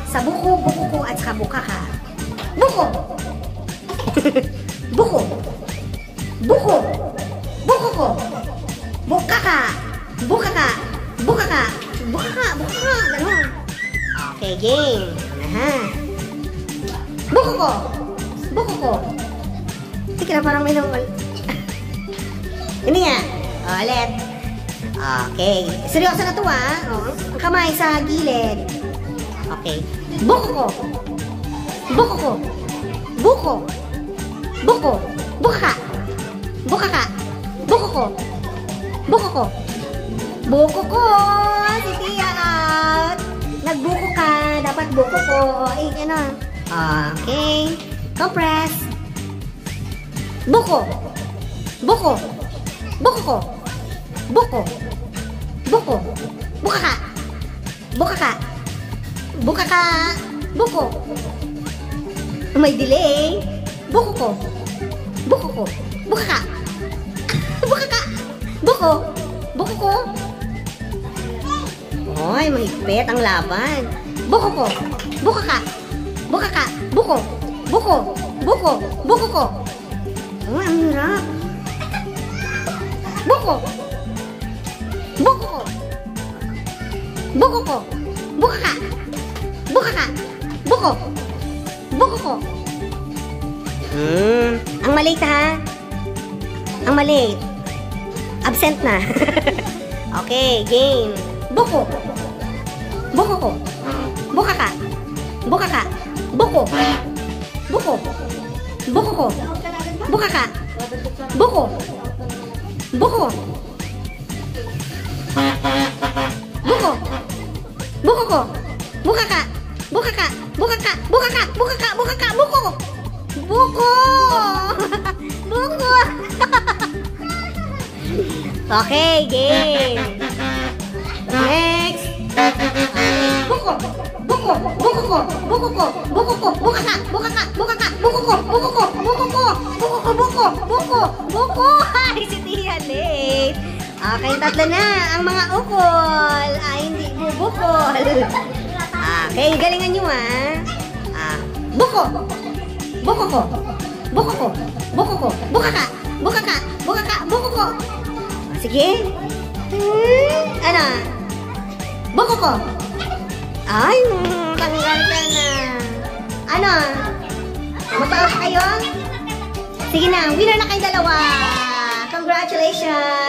Sa buko, buko ko, at saka bukaka. Buko! Buko! Buko! Buko ko! Bukaka! Bukaka! Bukaka! Bukaka! Bukaka! Ganun. Okay, game. Aha. Buko ko! Buko ko! Sige na, parang may naman. Hindi nga. Ulit. Okay. Seryoso na to ah. Oh. Ang kamay sa gilid. Okay. Buko ko. Buko ko. Buko. Buko. Bukaka. Bukaka. Buko ko. Buko ko. Buko ko. Si Tia out. Nagbuko ka. Dapat buko ko. Eh, ano. Okay. Compress. Buko. Buko. Buko ko. Buko. Buko. Bukaka. Bukaka. Bukaka. Buko. May delay. Buko ko. Buko ko. Bukaka. Bukaka. Buko. Buko ko. Oy, mahigpit ang laban. Buko ko. Bukaka. Bukaka. Buko. Buko. Buko. Buko ko. Oh, ang hirap. Buko. Buko ko. Buko ko. Bukaka. Bukaka. Buko. Buko ko. Ang maliit ha. Ang maliit. Absent na. Okay, game. Buko. Buko ko. Bukaka. Bukaka. Buko. Buko. Buko ko. Bukaka. Buko. Buko. Buko. Buko ko. Bukaka. Bukaka. Bukaka. Bukaka. Bukaka. Bukaka. Buko. Buko. Buko. Okay, game. Next. Buko. Buko. Buko ko. Buko ko. Buko ko. Bukaka. Bukaka. Bukaka. Buko ko. Buko ko. Buko ko. Buko ko. Buko. Buko. Buko. Ay, si Tia late. Okay, tatlo na ang mga ukol. Ay, hindi bubukol. Okay, galingan nyo buko. Buko ko. Buko ko. Buko ko. Bukaka. Bukaka. Bukaka. Buko ko. Sige. Ano? Buko ko. Ay, tanggal ka na. Ano? Mataas kayo? Sige na, winner na kayo dalawa. Congratulations!